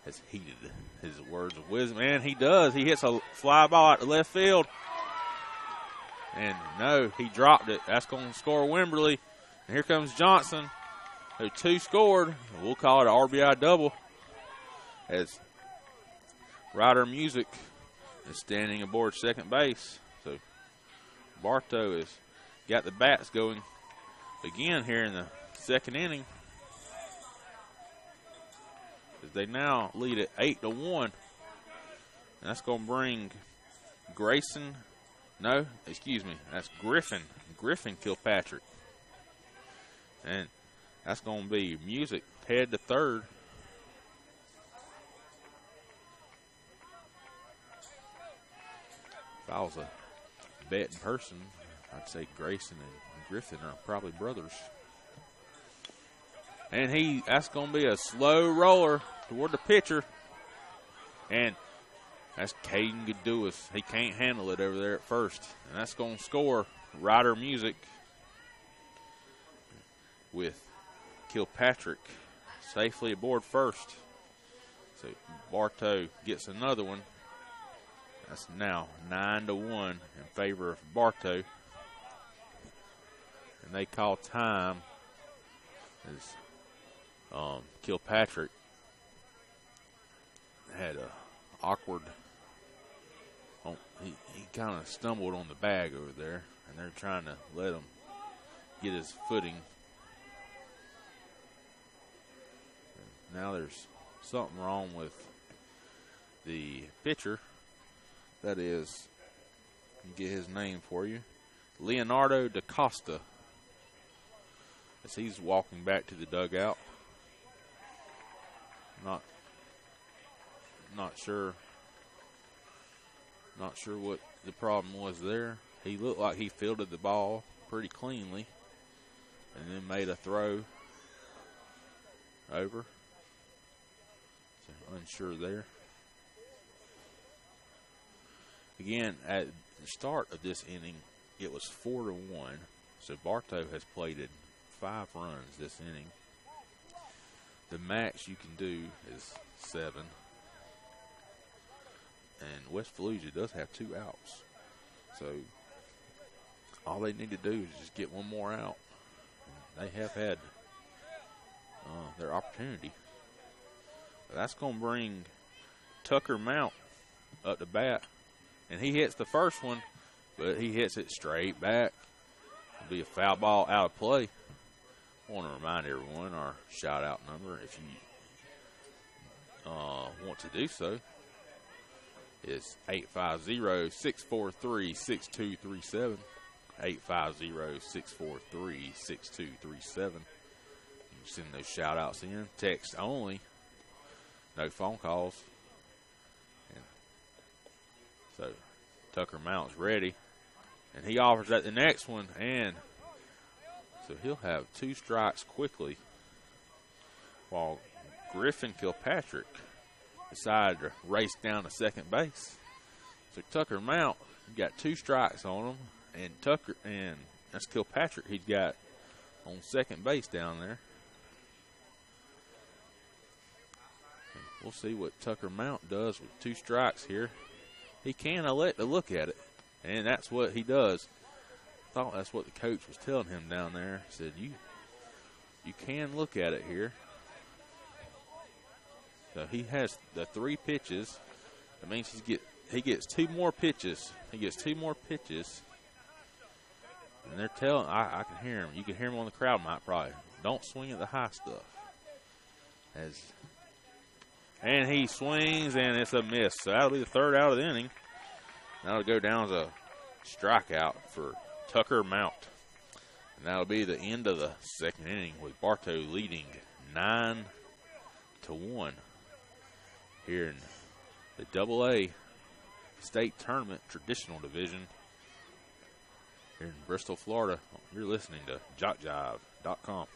has heeded his words of wisdom, and he does. He hits a fly ball out to left field. And no, he dropped it. That's going to score Wimberley. And here comes Johnson, who 2 scored. We'll call it an RBI double, as Ryder Music is standing aboard second base. So Bartow has got the bats going again here in the second inning, as they now lead at 8-1. And that's going to bring Grayson. No, excuse me, that's Griffin Kilpatrick. And that's going to be Music head to third. If I was a betting person, I'd say Grayson and Griffin are probably brothers. And that's going to be a slow roller toward the pitcher. And that's Caden Gaduis. He can't handle it over there at first. And that's going to score Ryder Music, with Kilpatrick safely aboard first. So Bartow gets another one. That's now 9-1 in favor of Bartow. And they call time as Kilpatrick had a awkward. He kind of stumbled on the bag over there, and they're trying to let him get his footing. And now there's something wrong with the pitcher. That is, I can get his name for you, Leonardo DaCosta, as he's walking back to the dugout. Not sure what the problem was there. He looked like he fielded the ball pretty cleanly and then made a throw over. So unsure there. Again, at the start of this inning, it was 4-1. So Bartow has plated 5 runs this inning. The max you can do is 7. And West Volusia does have 2 outs. So all they need to do is just get one more out. And they have had their opportunity. But that's going to bring Tucker Mount up to bat. And he hits the first one, but he hits it straight back. It'll be a foul ball out of play. I want to remind everyone our shout-out number, if you want to do so, is 850-643-6237. 850-643-6237. Send those shout-outs in. Text only. No phone calls. And so Tucker Mount's ready. And he offers at the next one. And so he'll have 2 strikes quickly, while Griffin Kilpatrick decided to race down to second base. So Tucker Mount got 2 strikes on him, and that's Kilpatrick he's got on second base down there. And we'll see what Tucker Mount does with 2 strikes here. He can elect to look at it, and that's what he does. I thought that's what the coach was telling him down there. He said, you can look at it here. So he has the 3 pitches. That means he gets 2 more pitches. He gets 2 more pitches. And they're telling, I can hear him. You can hear him on the crowd mic probably. Don't swing at the high stuff. And he swings, and it's a miss. So that'll be the 3rd out of the inning. That'll go down as a strikeout for Tucker Mount. And that'll be the end of the second inning, with Bartow leading 9-1 here in the AA State Tournament Traditional Division here in Bristol, Florida. You're listening to JockJive.com.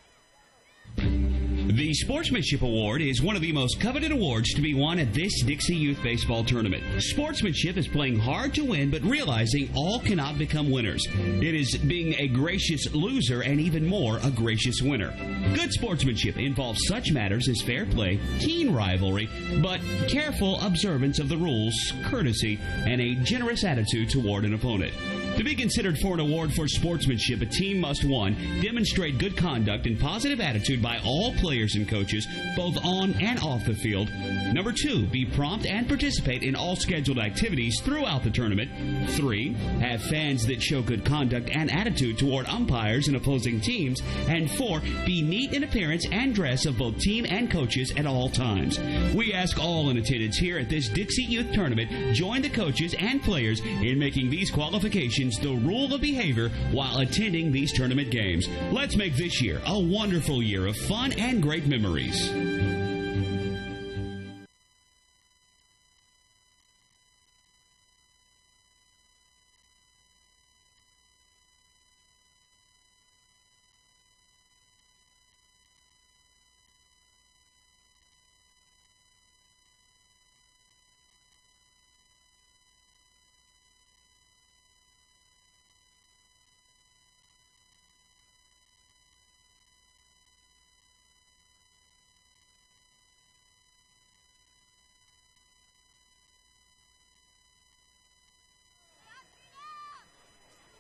The Sportsmanship Award is one of the most coveted awards to be won at this Dixie Youth Baseball Tournament. Sportsmanship is playing hard to win, but realizing all cannot become winners. It is being a gracious loser and even more a gracious winner. Good sportsmanship involves such matters as fair play, keen rivalry, but careful observance of the rules, courtesy, and a generous attitude toward an opponent. To be considered for an award for sportsmanship, a team must, 1, demonstrate good conduct and positive attitude by all players and coaches, both on and off the field. Number 2, be prompt and participate in all scheduled activities throughout the tournament. 3, have fans that show good conduct and attitude toward umpires and opposing teams. And 4, be neat in appearance and dress of both team and coaches at all times. We ask all in attendance here at this Dixie Youth Tournament join the coaches and players in making these qualifications the rule of behavior while attending these tournament games. Let's make this year a wonderful year of fun and great memories.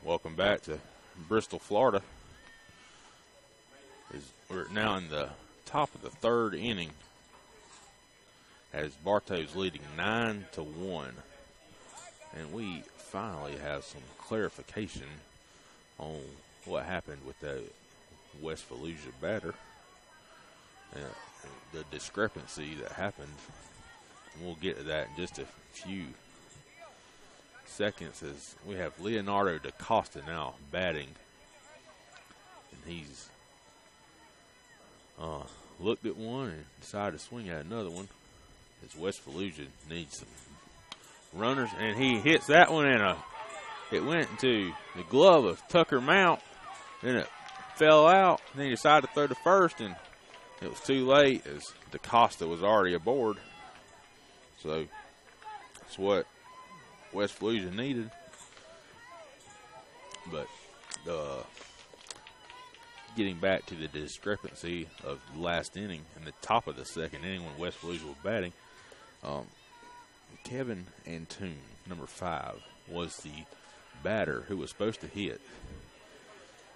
Welcome back to Bristol, Florida. We're now in the top of the 3rd inning as Bartow's leading 9-1. And we finally have some clarification on what happened with the West Volusia batter. The discrepancy that happened. And we'll get to that in just a few seconds as we have Leonardo DaCosta now batting, and he's looked at one and decided to swing at another one as West Volusia needs some runners, and he hits that one, and it went into the glove of Tucker Mount, then it fell out, and then he decided to throw to first, and it was too late as DaCosta was already aboard. So that's what West Volusia needed. But getting back to the discrepancy of the last inning and the top of the 2nd inning when West Volusia was batting, Kevin Antoon, number 5, was the batter who was supposed to hit.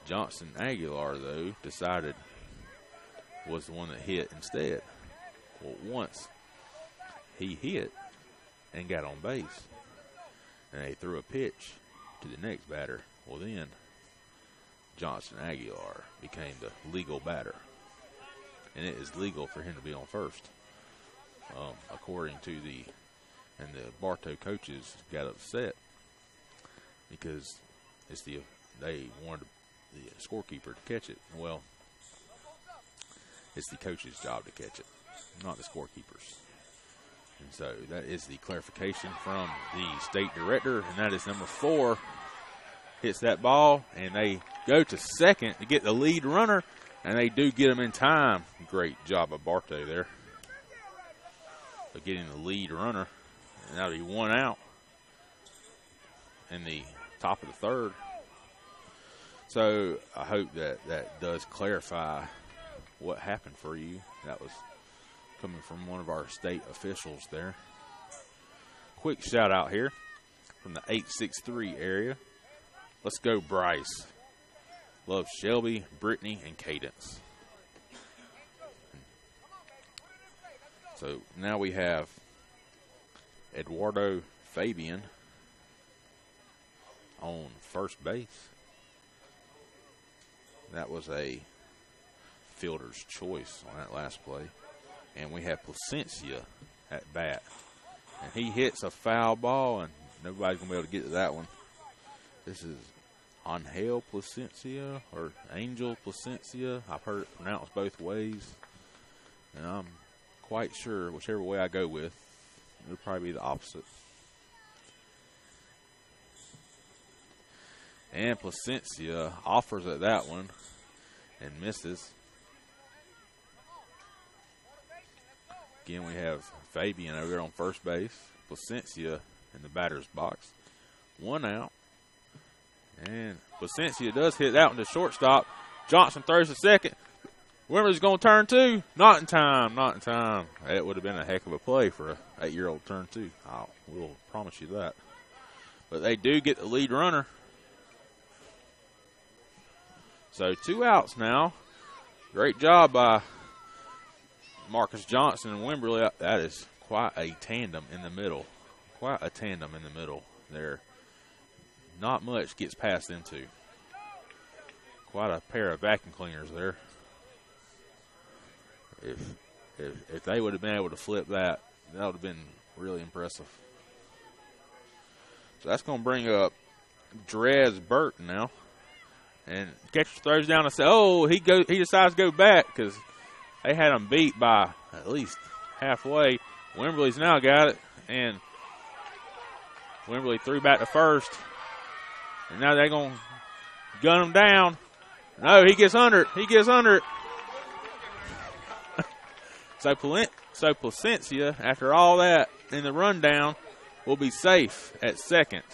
Johnson Aguilar, though, decided was the one that hit instead. Well, once he hit and got on base, and they threw a pitch to the next batter, well then Johnson Aguilar became the legal batter. And it is legal for him to be on first. According to the Bartow coaches got upset because they wanted the scorekeeper to catch it. Well, it's the coach's job to catch it, not the scorekeeper's. And so that is the clarification from the state director, and that is number 4 hits that ball, and they go to second to get the lead runner, and they do get him in time. Great job of Bartow there of getting the lead runner, and that'll be 1 out in the top of the 3rd. So I hope that does clarify what happened for you. That was coming from one of our state officials there. Quick shout out here from the 863 area. Let's go Bryce. Love Shelby, Brittany, and Cadence. So now we have Eduardo Fabian on first base. That was a fielder's choice on that last play. And we have Placencia at bat. And he hits a foul ball, and nobody's going to be able to get to that one. This is Angel Placencia or Angel Placencia. I've heard it pronounced both ways. And I'm quite sure whichever way I go with, it'll probably be the opposite. And Placencia offers at that one and misses. Again, we have Fabian over there on first base. Placencia in the batter's box. 1 out. And Placencia does hit that one to shortstop. Johnson throws to second. Wimberley's going to turn 2. Not in time. Not in time. That would have been a heck of a play for an 8-year-old turn 2. I will promise you that. But they do get the lead runner. So 2 outs now. Great job by Marcus Johnson and Wimberley. That is quite a tandem in the middle. Quite a tandem in the middle there. Not much gets passed into. Quite a pair of vacuum cleaners there. If they would have been able to flip that, that would have been really impressive. So that's going to bring up Drez Burt now. And catcher throws down and says, oh, he decides to go back because they had him beat by at least halfway. Wimberley's now got it, and Wimberley threw back to first. And now they're going to gun him down. No, he gets under it. He gets under it. So Placencia, after all that in the rundown, will be safe at second.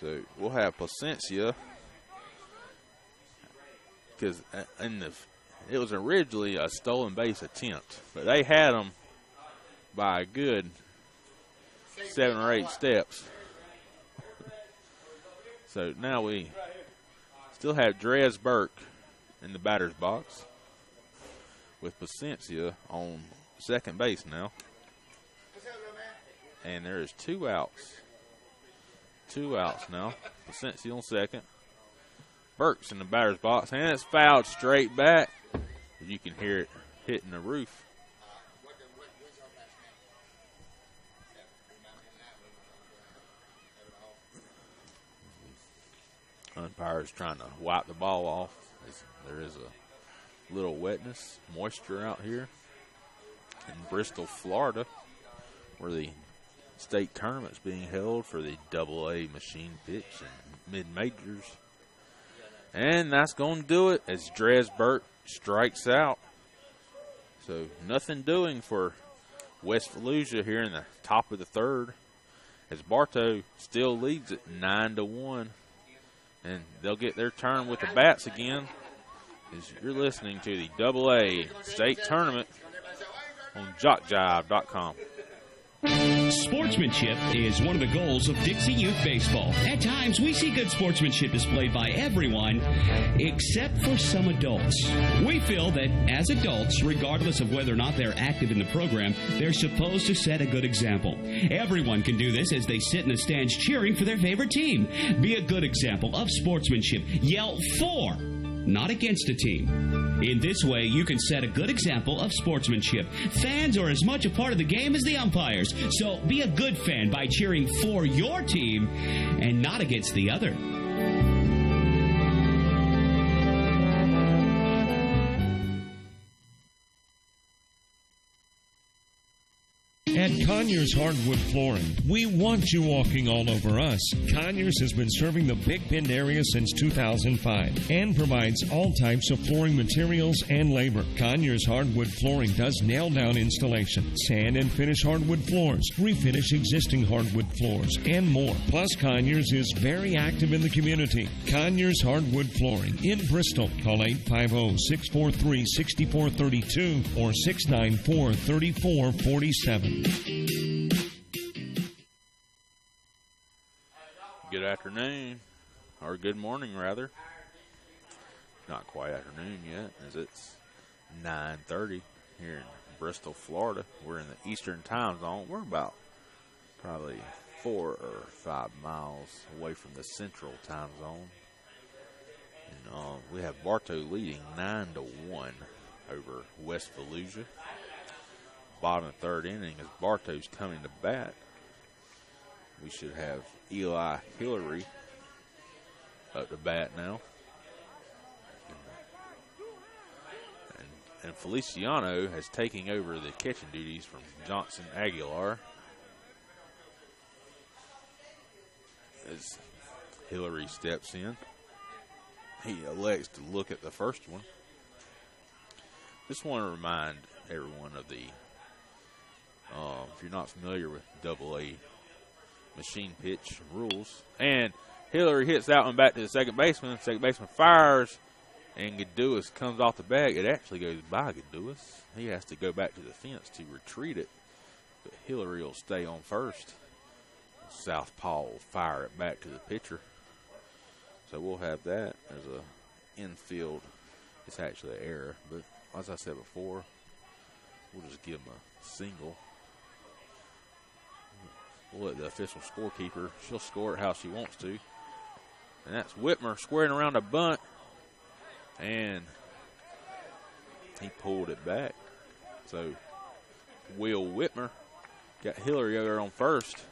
So we'll have Placencia because it was originally a stolen base attempt, but they had him by a good 7 or 8 steps. So now we still have Drez Burke in the batter's box with Placencia on second base now. And there is 2 outs. 2 outs now. Placencia on second. Burke's in the batter's box, and it's fouled straight back. You can hear it hitting the roof. Umpire's trying to wipe the ball off. There is a little wetness, moisture out here in Bristol, Florida, where the state tournament's being held for the AA machine pitch and mid-majors. And that's going to do it as Drez Burt strikes out. So nothing doing for West Volusia here in the top of the third, as Bartow still leads it 9-1. And they'll get their turn with the bats again, as you're listening to the AA state tournament on jockjive.com. Sportsmanship is one of the goals of Dixie Youth Baseball. At times, we see good sportsmanship displayed by everyone except for some adults. We feel that as adults, regardless of whether or not they're active in the program, they're supposed to set a good example. Everyone can do this as they sit in the stands cheering for their favorite team. Be a good example of sportsmanship. Yell for, not against a team. In this way, you can set a good example of sportsmanship. Fans are as much a part of the game as the umpires, so be a good fan by cheering for your team and not against the other. At Conyers Hardwood Flooring, we want you walking all over us. Conyers has been serving the Big Bend area since 2005 and provides all types of flooring materials and labor. Conyers Hardwood Flooring does nail-down installation, sand and finish hardwood floors, refinish existing hardwood floors, and more. Plus, Conyers is very active in the community. Conyers Hardwood Flooring in Bristol. Call 850-643-6432 or 694-3447. Good afternoon, or good morning rather. Not quite afternoon yet, as it's 9:30 here in Bristol, Florida. We're in the Eastern time zone. We're about probably 4 or 5 miles away from the Central time zone. And we have Bartow leading 9-1 over West Volusia. Bottom of the third inning as Bartow's coming to bat. We should have Eli Hillary up to bat now. And Feliciano has taken over the catching duties from Johnson Aguilar, as Hillary steps in. he elects to look at the first one. Just want to remind everyone of the, if you're not familiar with AA machine pitch rules, and Hillary hits that one back to the second baseman. Second baseman fires, and Gaduis comes off the bag. It actually goes by Gaduis. He has to go back to the fence to retreat it, but Hillary will stay on first. Southpaw will fire it back to the pitcher. So we'll have that as a infield. It's actually an error, but as I said before, we'll just give him a single. We'll let the official scorekeeper, she'll score it how she wants to. And that's Whitmer squaring around a bunt. And he pulled it back. So Will Whitmer got Hillary over there on first.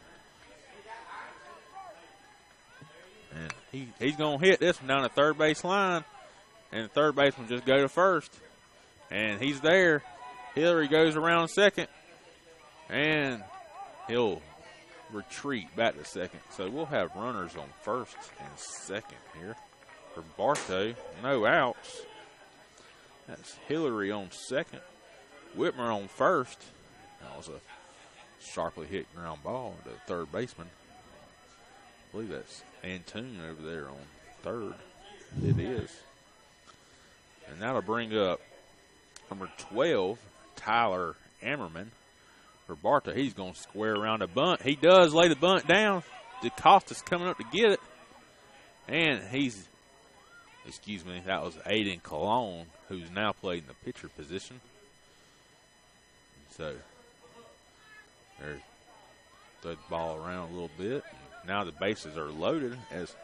And he's going to hit this one down the third base line. And the third baseman just go to first. And he's there. Hillary goes around second. And he'll retreat back to second. So we'll have runners on first and second here for Bartow. No outs. That's Hillary on second. Whitmer on first. That was a sharply hit ground ball to the third baseman. I believe that's Antoon over there on third. It is. And that'll bring up number 12, Tyler Ammerman, for Bartow. He's going to square around a bunt. He does lay the bunt down. DeCosta's coming up to get it. And that was Aiden Colon, who's now played in the pitcher position. So, there's the ball around a little bit. Now the bases are loaded as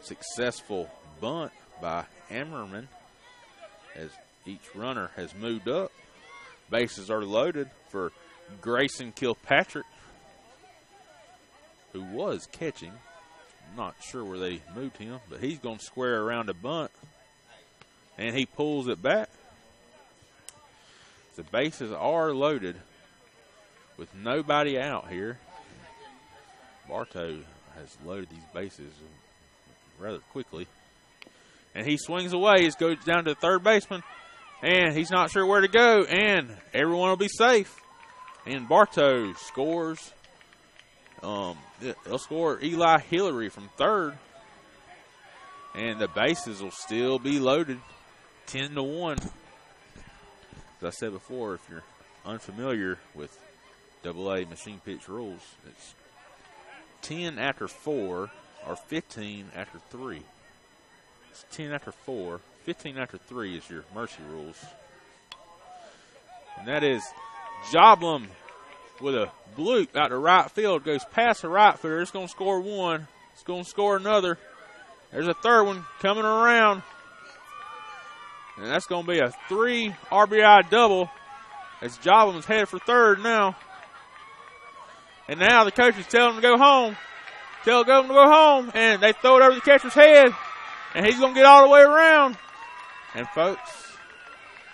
successful bunt by Ammerman as each runner has moved up. Bases are loaded for Grayson Kilpatrick, who was catching. I'm not sure where they moved him, but he's going to square around a bunt, and he pulls it back. The bases are loaded with nobody out here. Bartow has loaded these bases rather quickly. And he swings away. He goes down to the third baseman, and he's not sure where to go, and everyone will be safe. And Bartow scores. They'll score Eli Hillary from third. And the bases will still be loaded 10-1. As I said before, if you're unfamiliar with AA machine pitch rules, it's 10 after 4 or 15 after 3. It's 10 after 4. 15 after 3 is your mercy rules. And that is Joblum with a bloop out to right field. Goes past the right fielder. It's going to score one. It's going to score another. There's a third one coming around. And that's going to be a 3 RBI double as Joblum's headed for third now. And now the coach is telling him to go home. Tell him to go home. And they throw it over the catcher's head. And he's going to get all the way around. And, folks,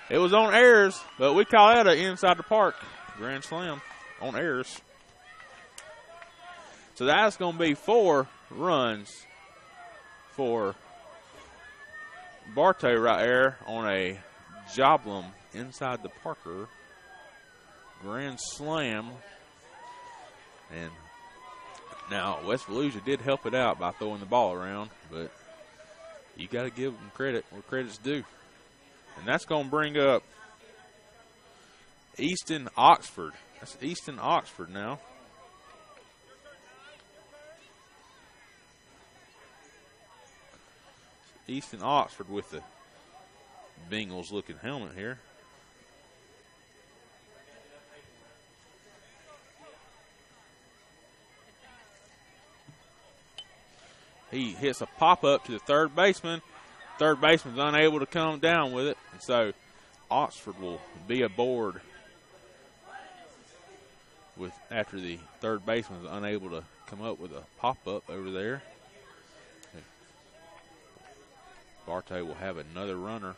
it was on errors, but we call that an inside the park grand slam on errors. So that's going to be 4 runs for Bartow right there on a Joblum inside the Parker grand slam. And now West Volusia did help it out by throwing the ball around, but you got to give them credit where credit's due. And that's going to bring up Easton Oxford. That's Easton Oxford now. Easton Oxford with the Bengals looking helmet here. He hits a pop-up to the third baseman. Third baseman's unable to come down with it. And so Oxford will be aboard after the third baseman's unable to come up with a pop-up over there. Bartow will have another runner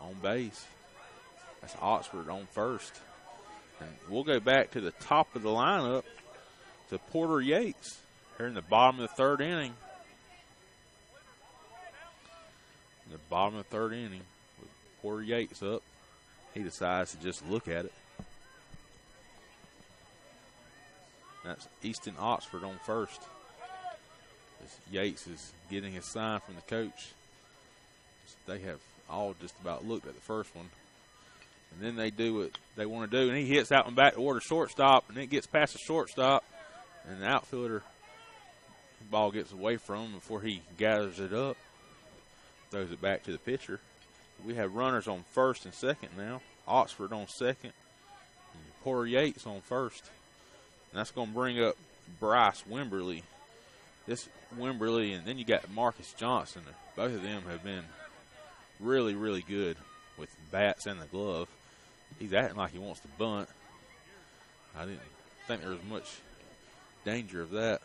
on base. That's Oxford on first. And we'll go back to the top of the lineup to Porter Yates here in the bottom of the third inning. the bottom of the third inning with Porter Yates up. He decides to just look at it. That's Easton Oxford on first. As Yates is getting his sign from the coach. They have all just about looked at the first one. And then they do what they want to do. And he hits out and back toward the shortstop. And it gets past the shortstop. And the outfielder, the ball gets away from him before he gathers it up. Throws it back to the pitcher. We have runners on first and second now. Oxford on second. And Porter Yates on first. And that's going to bring up Bryce Wimberly. This Wimberly, and then you got Marcus Johnson. Both of them have been really, really good with bats and the glove. He's acting like he wants to bunt. I didn't think there was much danger of that.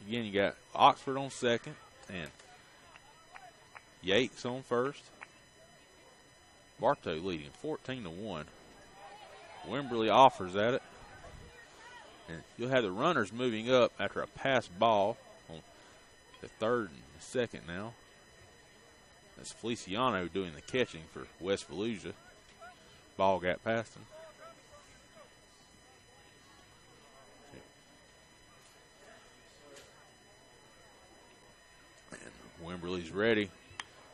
Again, you got Oxford on second and Yates on first. Bartow leading 14-1. Wimberly offers at it. And you'll have the runners moving up after a pass ball on the third and second now. That's Feliciano doing the catching for West Volusia. Ball got past him. And Wimberly's ready.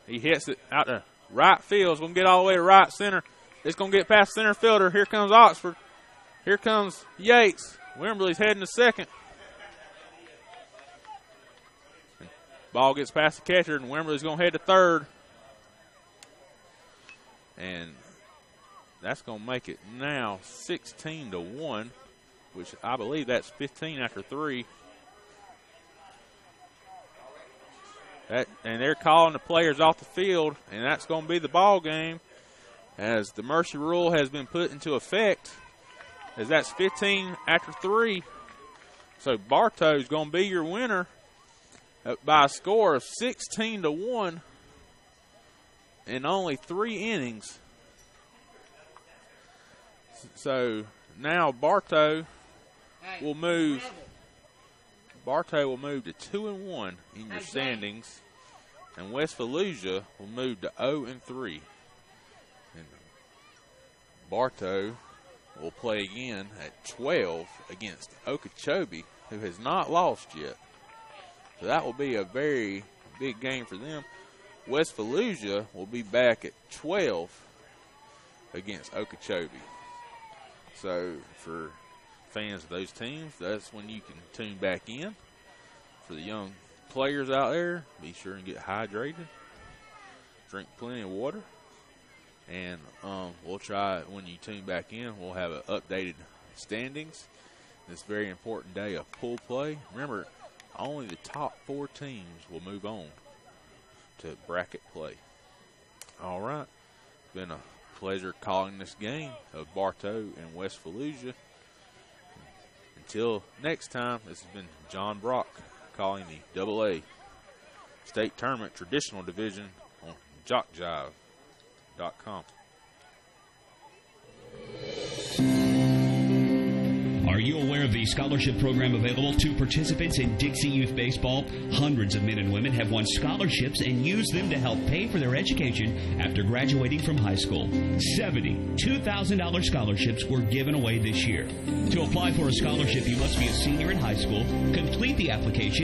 He hits it out to right field. It's going to get all the way to right center. It's going to get past center fielder. Here comes Oxford. Here comes Yates. Wimberly's heading to second. Ball gets past the catcher, and Wimberly's going to head to third. And that's going to make it now 16-1, which I believe that's 15 after 3. And they're calling the players off the field, and that's going to be the ball game as the mercy rule has been put into effect, as that's 15 after 3. So Bartow's going to be your winner by a score of 16-1 in only 3 innings. So now Bartow will move to 2-1 in your standings, and West Volusia will move to 0-3. And Bartow will play again at 12 against Okeechobee, who has not lost yet. So that will be a very big game for them. West Volusia will be back at 12 against Okeechobee. So for fans of those teams, that's when you can tune back in. For the young players out there, be sure and get hydrated. Drink plenty of water. And we'll try, when you tune back in, we'll have an updated standings. This very important day of pool play. Remember, only the top 4 teams will move on to bracket play. All right. It's been a pleasure calling this game of Bartow and West Volusia. Until next time, this has been John Brock calling the AA State Tournament Traditional Division on JockJive.com. Are you aware of the scholarship program available to participants in Dixie Youth Baseball? Hundreds of men and women have won scholarships and used them to help pay for their education after graduating from high school. 70 $2,000 scholarships were given away this year. To apply for a scholarship, you must be a senior in high school, complete the application